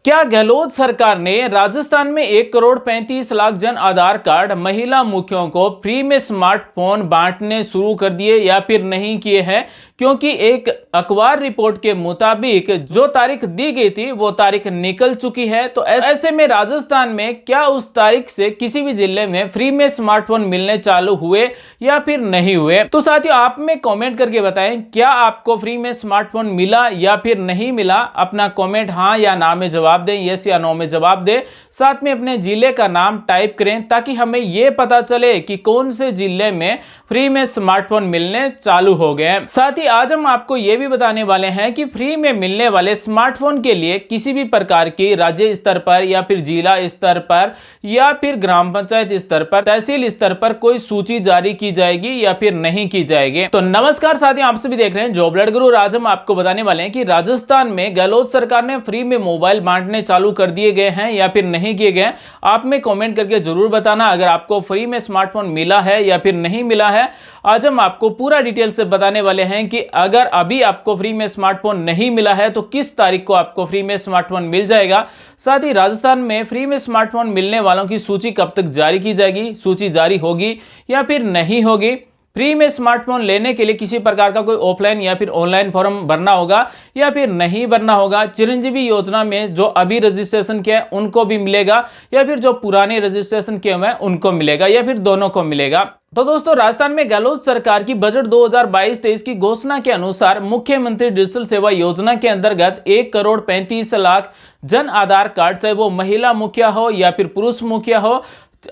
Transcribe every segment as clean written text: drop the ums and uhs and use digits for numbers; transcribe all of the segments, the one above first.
क्या गहलोत सरकार ने राजस्थान में 1,35,00,000 जन आधार कार्ड महिला मुखियों को फ्री में स्मार्टफोन बांटने शुरू कर दिए या फिर नहीं किए हैं? क्योंकि एक अखबार रिपोर्ट के मुताबिक जो तारीख दी गई थी वो तारीख निकल चुकी है। तो ऐसे में राजस्थान में क्या उस तारीख से किसी भी जिले में फ्री में स्मार्टफोन मिलने चालू हुए या फिर नहीं हुए? तो साथियों, आप में कमेंट करके बताएं, क्या आपको फ्री में स्मार्टफोन मिला या फिर नहीं मिला? अपना कमेंट हाँ या ना में जवाब दें, यस या नो में जवाब दें। साथ में अपने जिले का नाम टाइप करें ताकि हमें यह पता चले कि कौन से जिले में फ्री में स्मार्टफोन मिलने चालू हो गए। साथ ही आज हम आपको यह भी बताने वाले हैं कि फ्री में मिलने वाले स्मार्टफोन के लिए किसी भी प्रकार की राज्य स्तर पर या फिर जिला स्तर पर या फिर ग्राम पंचायत स्तर पर, तहसील स्तर पर कोई सूची जारी की जाएगी या फिर नहीं की जाएगी। तो नमस्कार साथियों, आप सभी देख रहे हैं जॉब अलर्ट गुरु। आज हम आपको बताने वाले हैं कि राजस्थान में गहलोत सरकार ने फ्री में मोबाइल बांटने चालू कर दिए गए हैं या फिर नहीं किए गए। आप में कमेंट करके जरूर बताना अगर आपको फ्री में स्मार्टफोन मिला है या फिर नहीं मिला है। आज हम आपको पूरा डिटेल से बताने वाले हैं कि अगर अभी आपको फ्री में स्मार्टफोन नहीं मिला है तो किस तारीख को आपको फ्री में स्मार्टफोन मिल जाएगा। साथ ही राजस्थान में फ्री में स्मार्टफोन मिलने वालों की सूची कब तक जारी की जाएगी, सूची जारी होगी या फिर नहीं होगी। फ्री में स्मार्टफोन लेने के लिए किसी प्रकार का कोई ऑफलाइन या फिर ऑनलाइन फॉर्म भरना होगा या फिर नहीं भरना होगा। चिरंजीवी योजना में जो अभी रजिस्ट्रेशन किया है उनको भी मिलेगा या फिर जो पुराने रजिस्ट्रेशन किए हुए हैं उनको मिलेगा या फिर दोनों को मिलेगा। तो दोस्तों, राजस्थान में गहलोत सरकार की बजट 2022-23 की घोषणा के अनुसार मुख्यमंत्री डिजिटल सेवा योजना के अंतर्गत 1,35,00,000 जन आधार कार्ड, चाहे वो महिला मुखिया हो या फिर पुरुष मुखिया हो,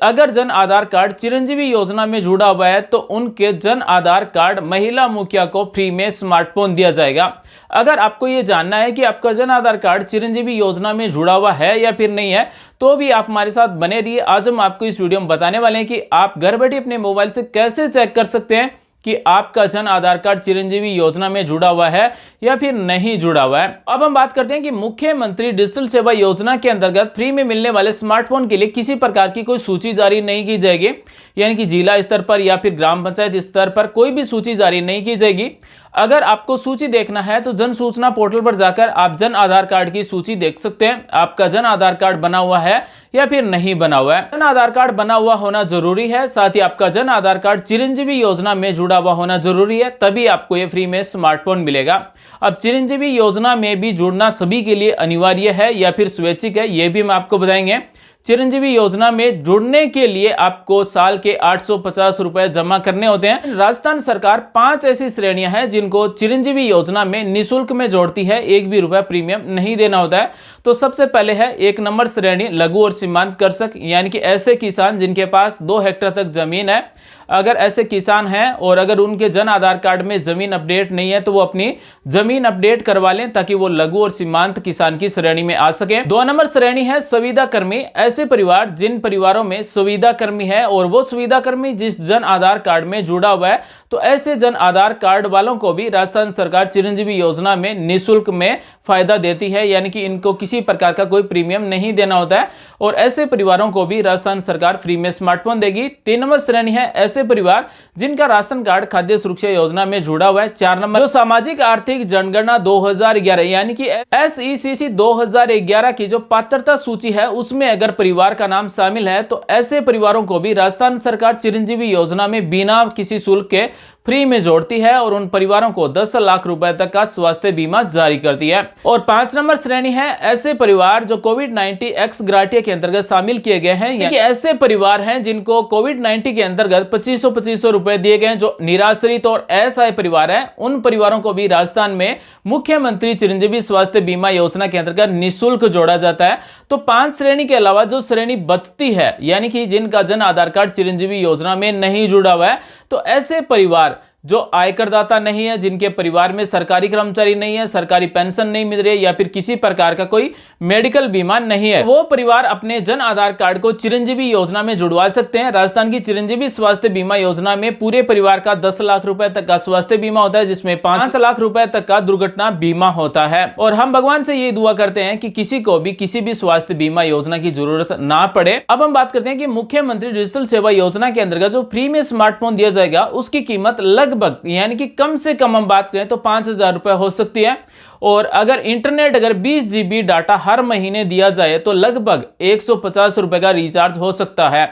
अगर जन आधार कार्ड चिरंजीवी योजना में जुड़ा हुआ है तो उनके जन आधार कार्ड महिला मुखिया को फ्री में स्मार्टफोन दिया जाएगा। अगर आपको यह जानना है कि आपका जन आधार कार्ड चिरंजीवी योजना में जुड़ा हुआ है या फिर नहीं है तो भी आप हमारे साथ बने रहिए। आज हम आपको इस वीडियो में बताने वाले हैं कि आप घर बैठे अपने मोबाइल से कैसे चेक कर सकते हैं कि आपका जन आधार कार्ड चिरंजीवी योजना में जुड़ा हुआ है या फिर नहीं जुड़ा हुआ है। अब हम बात करते हैं कि मुख्यमंत्री डिजिटल सेवा योजना के अंतर्गत फ्री में मिलने वाले स्मार्टफोन के लिए किसी प्रकार की कोई सूची जारी नहीं की जाएगी, यानी कि जिला स्तर पर या फिर ग्राम पंचायत स्तर पर कोई भी सूची जारी नहीं की जाएगी। अगर आपको सूची देखना है तो जन सूचना पोर्टल पर जाकर आप जन आधार कार्ड की सूची देख सकते हैं। आपका जन आधार कार्ड बना हुआ है या फिर नहीं बना हुआ है। जन आधार कार्ड बना हुआ होना जरूरी है। साथ ही आपका जन आधार कार्ड चिरंजीवी योजना में जुड़ा हुआ होना जरूरी है, तभी आपको ये फ्री में स्मार्टफोन मिलेगा। अब चिरंजीवी योजना में भी जुड़ना सभी के लिए अनिवार्य है या फिर स्वैच्छिक है, ये भी हम आपको बताएंगे। चिरंजीवी योजना में जुड़ने के लिए आपको साल के 850 रुपए जमा करने होते हैं। राजस्थान सरकार 5 ऐसी श्रेणियां हैं जिनको चिरंजीवी योजना में निःशुल्क में जोड़ती है, 1 भी रुपया प्रीमियम नहीं देना होता है। तो सबसे पहले है 1 नंबर श्रेणी लघु और सीमांत कृषक, यानी कि ऐसे किसान जिनके पास 2 हेक्टेयर तक जमीन है। अगर ऐसे किसान हैं और अगर उनके जन आधार कार्ड में जमीन अपडेट नहीं है तो वो अपनी जमीन अपडेट करवा लें ताकि वो लघु और सीमांत किसान की श्रेणी में आ सके। 2 नंबर श्रेणी है संविदा कर्मी, ऐसे परिवार जिन परिवारों में संविदा कर्मी है और वो संविदा कर्मी जिस जन आधार कार्ड में जुड़ा हुआ है, तो ऐसे जन आधार कार्ड वालों को भी राजस्थान सरकार चिरंजीवी योजना में निःशुल्क में फायदा देती है, यानी कि इनको किसी प्रकार का कोई प्रीमियम नहीं देना होता है और ऐसे परिवारों को भी राजस्थान सरकार फ्री में स्मार्टफोन देगी। 3 नंबर श्रेणी है ऐसे परिवार जिनका राशन कार्ड खाद्य सुरक्षा योजना में जुड़ा हुआ है। 4 नंबर जो सामाजिक आर्थिक जनगणना 2011 यानी कि SECC 2011 की जो पात्रता सूची है उसमें अगर परिवार का नाम शामिल है तो ऐसे परिवारों को भी राजस्थान सरकार चिरंजीवी योजना में बिना किसी शुल्क के फ्री में जोड़ती है और उन परिवारों को 10 लाख रुपए तक का स्वास्थ्य बीमा जारी करती है। और 5 नंबर श्रेणी है ऐसे परिवार जो कोविड-19 एक्स ग्राटिया के अंतर्गत शामिल किए गए हैं, यानी कि ऐसे परिवार हैं जिनको कोविड-19 के अंतर्गत 2500 रुपए दिए गए, जो निराश्रित और असहाय परिवार हैं। उन परिवारों को भी राजस्थान में मुख्यमंत्री चिरंजीवी स्वास्थ्य बीमा योजना के अंतर्गत निःशुल्क जोड़ा जाता है। तो 5 श्रेणी के अलावा जो श्रेणी बचती है, यानी कि जिनका जन आधार कार्ड चिरंजीवी योजना में नहीं जुड़ा हुआ है, तो ऐसे परिवार जो आयकरदाता नहीं है, जिनके परिवार में सरकारी कर्मचारी नहीं है, सरकारी पेंशन नहीं मिल रही है या फिर किसी प्रकार का कोई मेडिकल बीमा नहीं है, वो परिवार अपने जन आधार कार्ड को चिरंजीवी योजना में जुड़वा सकते हैं। राजस्थान की चिरंजीवी स्वास्थ्य बीमा योजना में पूरे परिवार का 10 लाख रुपए तक का स्वास्थ्य बीमा होता है, जिसमें 5 लाख रुपए तक का दुर्घटना बीमा होता है। और हम भगवान से ये दुआ करते हैं कि किसी को भी किसी भी स्वास्थ्य बीमा योजना की जरूरत ना पड़े। अब हम बात करते हैं कि मुख्यमंत्री डिजिटल सेवा योजना के अंतर्गत जो फ्री में स्मार्टफोन दिया जाएगा उसकी कीमत लगभग, यानी कि कम से कम हम बात करें तो 5,000 रुपए हो सकती है और अगर इंटरनेट अगर 20 GB डाटा हर महीने दिया जाए तो लगभग 150 रुपए का रिचार्ज हो सकता है।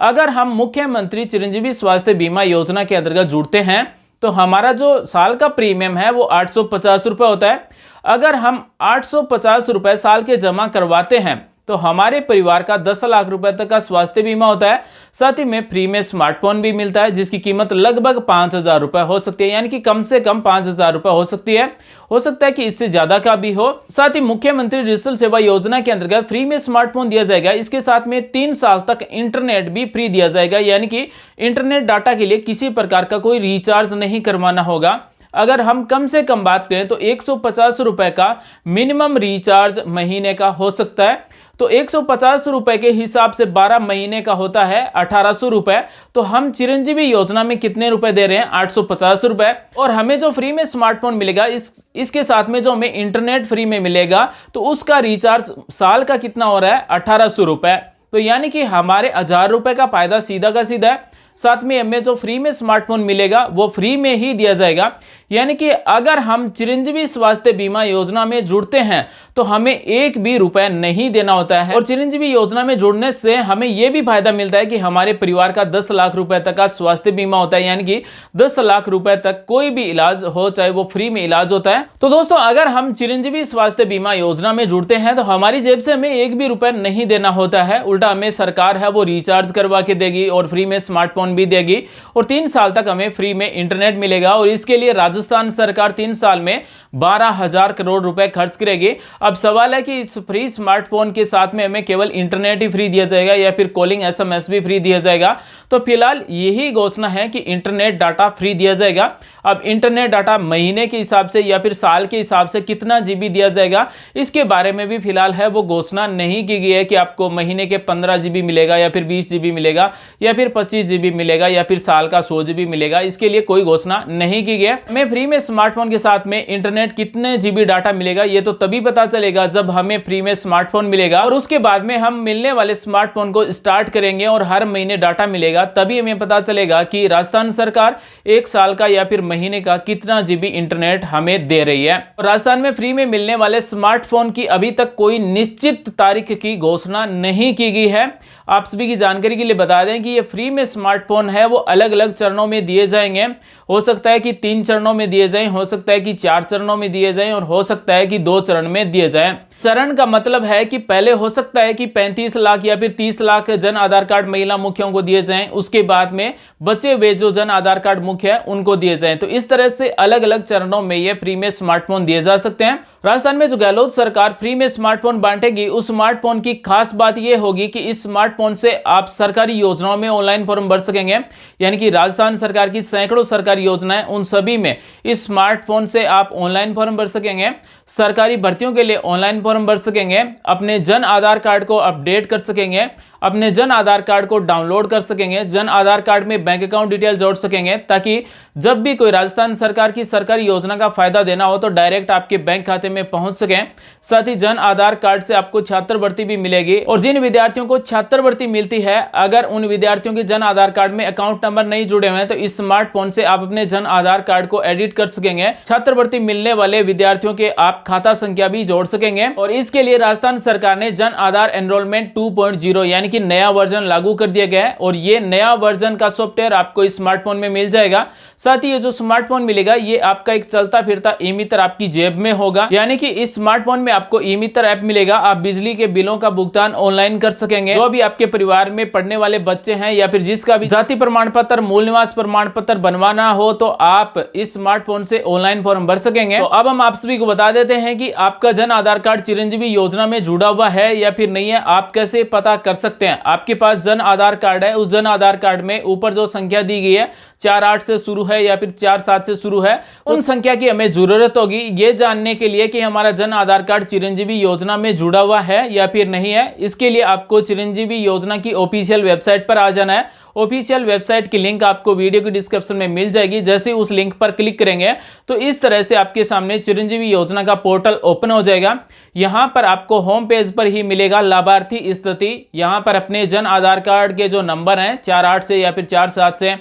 अगर हम मुख्यमंत्री चिरंजीवी स्वास्थ्य बीमा योजना के अंतर्गत जुड़ते हैं तो हमारा जो साल का प्रीमियम है वो 850 रुपए होता है। अगर हम 850 रुपए साल के जमा करवाते हैं तो हमारे परिवार का 10 लाख रुपए तक का स्वास्थ्य बीमा होता है। साथ ही में फ्री में स्मार्टफोन भी मिलता है जिसकी कीमत लगभग 5,000 रुपए हो सकती है, यानी कि कम से कम 5,000 रुपए हो सकती है। हो सकता है कि इससे ज्यादा का भी हो। साथ ही मुख्यमंत्री डिजिटल सेवा योजना के अंतर्गत फ्री में स्मार्टफोन दिया जाएगा। इसके साथ में 3 साल तक इंटरनेट भी फ्री दिया जाएगा, यानी कि इंटरनेट डाटा के लिए किसी प्रकार का कोई रिचार्ज नहीं करवाना होगा। अगर हम कम से कम बात करें तो 150 रुपए का मिनिमम रिचार्ज महीने का हो सकता है। तो 150 रुपए के हिसाब से 12 महीने का होता है 1800 रुपए। तो हम चिरंजीवी योजना में कितने रुपए दे रहे हैं? 850 रुपए। और हमें जो फ्री में स्मार्टफोन मिलेगा इसके साथ में जो हमें इंटरनेट फ्री में मिलेगा तो उसका रिचार्ज साल का कितना हो रहा है? 1800 रुपए। तो यानी कि हमारे 1000 रुपए का फायदा सीधा का सीधा है। साथ में हमें जो फ्री में स्मार्टफोन मिलेगा वो फ्री में ही दिया जाएगा। यानी कि अगर हम चिरंजीवी स्वास्थ्य बीमा योजना में जुड़ते हैं तो हमें एक भी रुपए नहीं देना होता है। और चिरंजीवी योजना में जुड़ने से हमें यह भी फायदा मिलता है कि हमारे परिवार का 10 लाख रुपए तक का स्वास्थ्य बीमा होता है, यानी कि 10 लाख रुपए तक कोई भी इलाज हो चाहे वो फ्री में इलाज होता है। तो दोस्तों, अगर हम चिरंजीवी स्वास्थ्य बीमा योजना में जुड़ते हैं तो हमारी जेब से हमें एक भी रुपए नहीं देना होता है। उल्टा हमें सरकार है वो रिचार्ज करवा के देगी और फ्री में स्मार्टफोन भी देगी और 3 साल तक हमें फ्री में इंटरनेट मिलेगा। और इसके लिए राजस्थान सरकार 3 साल में 12,000 करोड़ रुपए खर्च करेगी। अब सवाल है कि इस फ्री स्मार्टफोन के साथ में हमें केवल इंटरनेट ही फ्री दिया जाएगा या फिर कॉलिंग SMS भी फ्री दिया जाएगा? तो फिलहाल यही घोषणा है कि इंटरनेट डाटा फ्री दिया जाएगा। अब इंटरनेट डाटा महीने के हिसाब से या फिर साल के हिसाब से कितना GB दिया जाएगा इसके बारे में भी फिलहाल है वो घोषणा नहीं की गई है कि आपको महीने के 15 GB मिलेगा या फिर 20 GB मिलेगा या फिर 25 GB मिलेगा या फिर साल का 100 GB मिलेगा। इसके लिए कोई घोषणा नहीं की गई है। हमें फ्री में स्मार्टफोन के साथ में इंटरनेट कितने GB डाटा मिलेगा ये तो तभी पता चलेगा जब हमें फ्री में स्मार्टफोन मिलेगा और उसके बाद में हम मिलने वाले स्मार्टफोन को स्टार्ट करेंगे और हर महीने डाटा मिलेगा। तभी हमें पता चलेगा कि राजस्थान सरकार 1 साल का या फिर महीने का कितना GB इंटरनेट हमें दे रही है। राजस्थान में फ्री में मिलने वाले स्मार्टफोन की अभी तक कोई निश्चित तारीख की घोषणा नहीं की गई है। आप सभी की जानकारी के लिए बता दें कि ये फ्री में स्मार्टफोन है वो अलग अलग चरणों में दिए जाएंगे। हो सकता है कि 3 चरणों में दिए जाएं, हो सकता है कि 4 चरणों में दिए जाएं और हो सकता है कि 2 चरण में दिए जाएं। चरण का मतलब है कि पहले हो सकता है कि 35 लाख या फिर 30 लाख जन आधार कार्ड महिला मुखियों को दिए जाएं, उसके बाद में बचे हुए जो जन आधार कार्ड मुख्य है उनको दिए जाएं। तो इस तरह से अलग अलग चरणों में ये फ्री में स्मार्टफोन दिए जा सकते हैं। राजस्थान में जो गहलोत सरकार फ्री में स्मार्टफोन बांटेगी उस स्मार्टफोन की खास बात यह होगी कि इस स्मार्टफोन से आप सरकारी योजनाओं में ऑनलाइन फॉर्म भर सकेंगे। यानी कि राजस्थान सरकार की सैकड़ों सरकारी योजनाएं उन सभी में इस स्मार्टफोन से आप ऑनलाइन फॉर्म भर सकेंगे। सरकारी भर्तियों के लिए ऑनलाइन फॉर्म भर सकेंगे, अपने जन आधार कार्ड को अपडेट कर सकेंगे, अपने जन आधार कार्ड को डाउनलोड कर सकेंगे, जन आधार कार्ड में बैंक अकाउंट डिटेल जोड़ सकेंगे ताकि जब भी कोई राजस्थान सरकार की सरकारी योजना का फायदा देना हो तो डायरेक्ट आपके बैंक खाते में पहुंच सके। साथ ही जन आधार कार्ड से आपको छात्रवृत्ति भी मिलेगी और जिन विद्यार्थियों को छात्रवृत्ति मिलती है अगर उन विद्यार्थियों के जन आधार कार्ड में अकाउंट नंबर नहीं जुड़े हुए हैं तो इस स्मार्टफोन से आप अपने जन आधार कार्ड को एडिट कर सकेंगे। छात्रवृत्ति मिलने वाले विद्यार्थियों के आप खाता संख्या भी जोड़ सकेंगे और इसके लिए राजस्थान सरकार ने जन आधार एनरोलमेंट 2.0 यानी कि नया वर्जन लागू कर दिया गया है और ये नया वर्जन का सॉफ्टवेयर आपको इस स्मार्टफोन में मिल जाएगा। साथ ही ये जो स्मार्टफोन मिलेगा ये आपका एक चलता फिरता ई मित्र आपकी जेब में होगा। यानी कि इस स्मार्टफोन में आपको ई मित्र ऐप मिलेगा, आप बिजली के बिलों का भुगतान ऑनलाइन कर सकेंगे। जो भी आपके परिवार में पढ़ने वाले बच्चे हैं या फिर जिसका भी जाति प्रमाण पत्र, मूल निवास प्रमाण पत्र बनवाना हो तो आप इस स्मार्टफोन से ऑनलाइन फॉर्म भर सकेंगे। तो अब हम आप सभी को बता देते हैं कि आपका जन आधार कार्ड चिरंजीवी योजना में जुड़ा हुआ है या फिर नहीं है, आप कैसे पता कर सकते हैं। आपके पास जन आधार कार्ड है, उस जन आधार कार्ड में ऊपर जो संख्या दी गई है 48 से शुरू है या फिर 47 से शुरू है, उन संख्या की हमें जरूरत होगी ये जानने के लिए कि हमारा जन आधार कार्ड चिरंजीवी योजना में जुड़ा हुआ है या फिर नहीं है। इसके लिए आपको चिरंजीवी योजना की ऑफिशियल वेबसाइट पर आ जाना है। ऑफिशियल वेबसाइट की लिंक आपको वीडियो के डिस्क्रिप्शन में मिल जाएगी। जैसे उस लिंक पर क्लिक करेंगे तो इस तरह से आपके सामने चिरंजीवी योजना का पोर्टल ओपन हो जाएगा। यहां पर आपको होम पेज पर ही मिलेगा लाभार्थी स्थिति। यहां पर अपने जन आधार कार्ड के जो नंबर हैं 48 से या फिर 47 से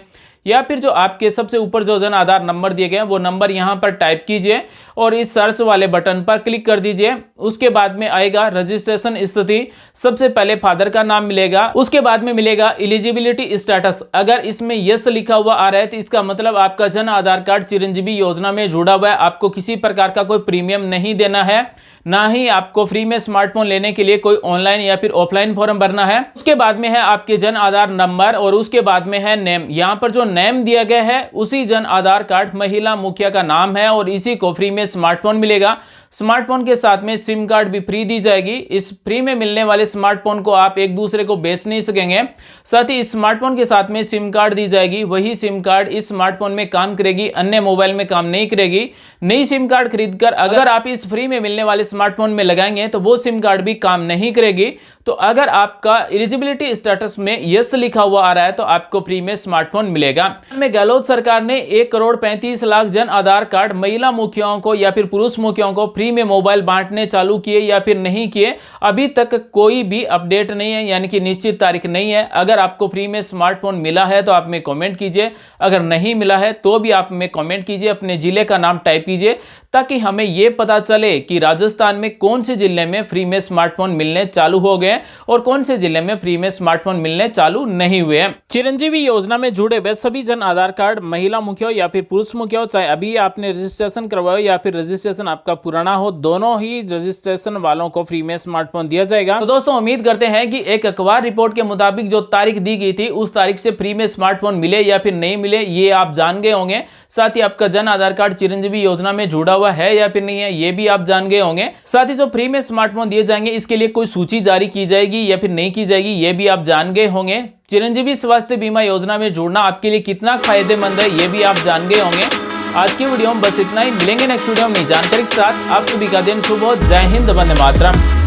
या फिर जो आपके सबसे ऊपर जो जन आधार नंबर दिए गए हैं वो नंबर यहां पर टाइप कीजिए और इस सर्च वाले बटन पर क्लिक कर दीजिए। उसके बाद में आएगा रजिस्ट्रेशन स्थिति। सबसे पहले फादर का नाम मिलेगा, उसके बाद में मिलेगा एलिजिबिलिटी स्टेटस। अगर इसमें यस लिखा हुआ आ रहा है तो इसका मतलब आपका जन आधार कार्ड चिरंजीवी योजना में जुड़ा हुआ है, आपको किसी प्रकार का कोई प्रीमियम नहीं देना है, ना ही आपको फ्री में स्मार्टफोन लेने के लिए कोई ऑनलाइन या फिर ऑफलाइन फॉर्म भरना है। उसके बाद में है आपके जन आधार नंबर और उसके बाद में है नेम। यहां पर जो नेम दिया गया है उसी जन आधार कार्ड महिला मुखिया का नाम है और इसी को फ्री में स्मार्टफोन मिलेगा। स्मार्टफोन के साथ में सिम कार्ड भी फ्री दी जाएगी। इस फ्री में मिलने वाले स्मार्टफोन को आप एक दूसरे को बेच नहीं सकेंगे। साथ ही स्मार्टफोन के साथ में सिम कार्ड दी जाएगी, वही सिम कार्ड इस स्मार्टफोन में काम करेगी, अन्य मोबाइल में काम नहीं करेगी। नई सिम कार्ड खरीदकर अगर आप इस फ्री में मिलने वाले स्मार्टफोन में लगाएंगे तो वो सिम कार्ड भी काम नहीं करेगी। तो अगर आपका एलिजिबिलिटी स्टेटस में यस लिखा हुआ आ रहा है तो आपको फ्री में स्मार्टफोन मिलेगा। में गहलोत सरकार ने 1,35,00,000 जन आधार कार्ड महिला मुखियाओं को या फिर पुरुष मुखियाओं को फ्री में मोबाइल बांटने चालू किए या फिर नहीं किए, अभी तक कोई भी अपडेट नहीं है, यानी कि निश्चित तारीख नहीं है। अगर आपको फ्री में स्मार्टफोन मिला है तो आप में कमेंट कीजिए, अगर नहीं मिला है तो भी आप में कमेंट कीजिए, अपने जिले का नाम टाइप कीजिए ताकि हमें यह पता चले कि राजस्थान में कौन से जिले में फ्री में स्मार्टफोन मिलने चालू हो गए और कौन से जिले में फ्री में स्मार्टफोन मिलने चालू नहीं हुए हैं। चिरंजीवी योजना में जुड़े हुए सभी जन आधार कार्ड महिला मुखिया या फिर पुरुष मुखिया, चाहे अभी आपने रजिस्ट्रेशन करवाया या फिर रजिस्ट्रेशन आपका पुराना हो, दोनों ही रजिस्ट्रेशन वालों को फ्री में स्मार्टफोन दिया जाएगा। तो दोस्तों उम्मीद करते हैं कि एक अखबार रिपोर्ट के मुताबिक जो तारीख दी गई थी उस तारीख से फ्री में स्मार्टफोन मिले या फिर नहीं मिले ये आप जान गए होंगे। साथ ही आपका जन आधार कार्ड चिरंजीवी योजना में जुड़ा हुआ है या फिर नहीं है ये भी आप जान गए होंगे। साथ ही जो फ्री में स्मार्टफोन दिए जाएंगे इसके लिए कोई सूची जारी की जाएगी या फिर नहीं की जाएगी ये भी आप जान गए होंगे। चिरंजीवी स्वास्थ्य बीमा योजना में जुड़ना आपके लिए कितना फायदेमंद है ये भी आप जान गए होंगे। आज की वीडियो में बस इतना ही, मिलेंगे नेक्स्ट वीडियो में नई जानकारी के साथ। आप सभी का दिन शुभ हो। जय हिंद, वंदे मातरम।